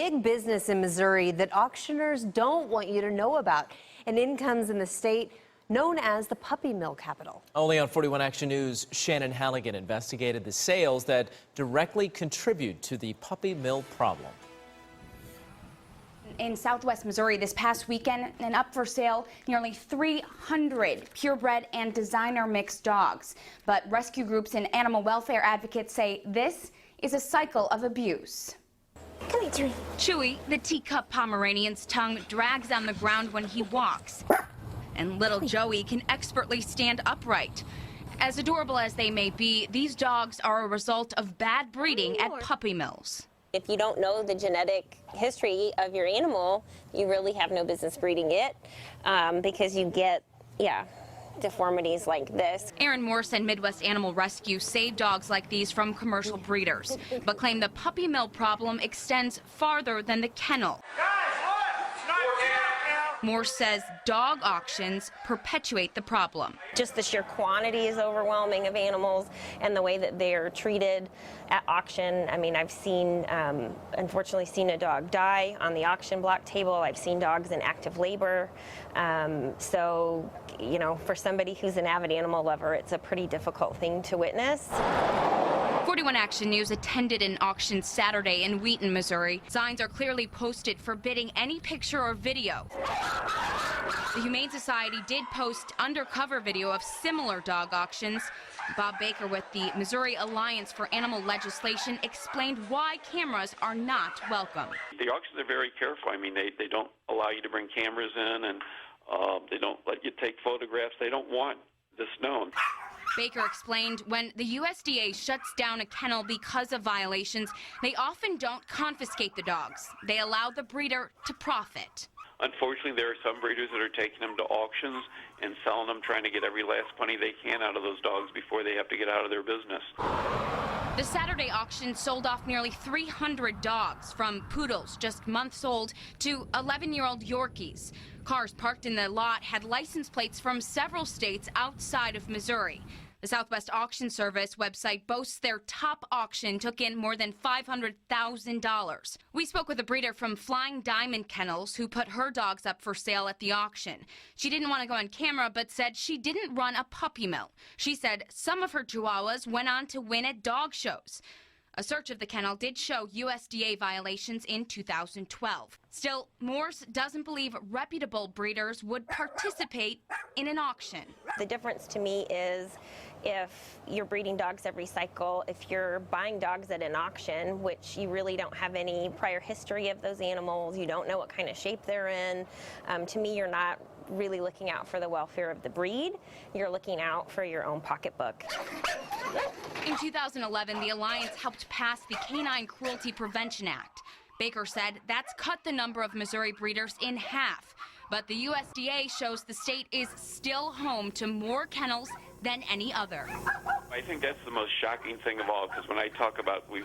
Big business in Missouri that auctioneers don't want you to know about. An incomes in the state known as the puppy mill capital. Only on 41 Action News, Shannon Halligan investigated the sales that directly contribute to the puppy mill problem. In southwest Missouri this past weekend, and up for sale nearly 300 purebred and designer mixed dogs. But rescue groups and animal welfare advocates say this is a cycle of abuse. Come here, Chewy. Chewy, the teacup Pomeranian's tongue drags on the ground when he walks. And little Joey can expertly stand upright. As adorable as they may be, these dogs are a result of bad breeding at puppy mills. If you don't know the genetic history of your animal, you really have no business breeding it because you get, deformities like this. Aaron Morse and Midwest Animal Rescue save dogs like these from commercial breeders, but claim the puppy mill problem extends farther than the kennel. Morse says dog auctions perpetuate the problem. Just the sheer quantity is overwhelming of animals and the way that they're treated at auction. I mean, I've seen, unfortunately, seen a dog die on the auction block table. I've seen dogs in active labor. So, you know, for somebody who's an avid animal lover, it's a pretty difficult thing to witness. 41 Action News attended an auction Saturday in Wheaton, Missouri. Signs are clearly posted forbidding any picture or video. The Humane Society did post undercover video of similar dog auctions. Bob Baker with the Missouri Alliance for Animal Legislation explained why cameras are not welcome. The auctions are very careful. I mean, they don't allow you to bring cameras in, and they don't let you take photographs. They don't want this known. Baker explained when the USDA shuts down a kennel because of violations, they often don't confiscate the dogs. They allow the breeder to profit. Unfortunately, there are some breeders that are taking them to auctions and selling them, trying to get every last penny they can out of those dogs before they have to get out of their business. The Saturday auction sold off nearly 300 dogs, from poodles just months old to 11-year-old Yorkies. Cars parked in the lot had license plates from several states outside of Missouri. The Southwest Auction Service website boasts their top auction took in more than $500,000. We spoke with a breeder from Flying Diamond Kennels who put her dogs up for sale at the auction. She didn't want to go on camera, but said she didn't run a puppy mill. She said some of her Chihuahuas went on to win at dog shows. A search of the kennel did show USDA violations in 2012. Still, Morse doesn't believe reputable breeders would participate in an auction. The difference to me is if you're breeding dogs every cycle, if you're buying dogs at an auction, which you really don't have any prior history of those animals, you don't know what kind of shape they're in, to me you're not really looking out for the welfare of the breed. You're looking out for your own pocketbook. In 2011, the Alliance helped pass the Canine Cruelty Prevention Act. Baker said that's cut the number of Missouri breeders in half. But the USDA shows the state is still home to more kennels than any other. I think that's the most shocking thing of all, because when I talk about we've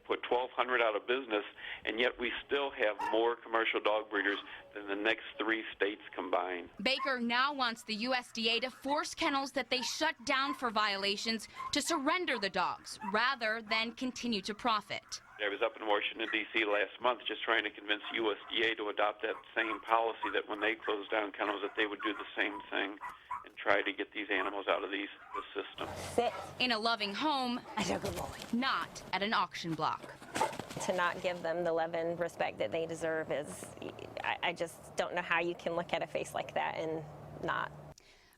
put 1,200 out of business, and yet we still have more commercial dog breeders than the next 3 states combined. Baker now wants the USDA to force kennels that they shut down for violations to surrender the dogs rather than continue to profit. I was up in Washington, D.C. last month just trying to convince USDA to adopt that same policy, that when they close down kennels that they would do the same thing and try to get these animals out of the system. Sit. In a loving home, not at an auction block. To not give them the love and respect that they deserve is, I just don't know how you can look at a face like that and not.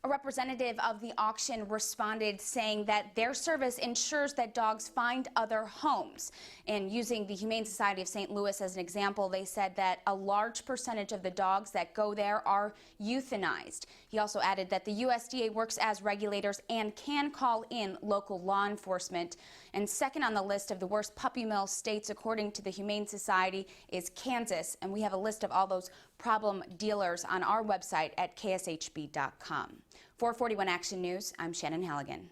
A representative of the auction responded saying that their service ensures that dogs find other homes. And using the Humane Society of St. Louis as an example, they said that a large percentage of the dogs that go there are euthanized. He also added that the USDA works as regulators and can call in local law enforcement. And second on the list of the worst puppy mill states, according to the Humane Society, is Kansas. And we have a list of all those problem dealers on our website at kshb.com. For 41 Action News, I'm Shannon Halligan.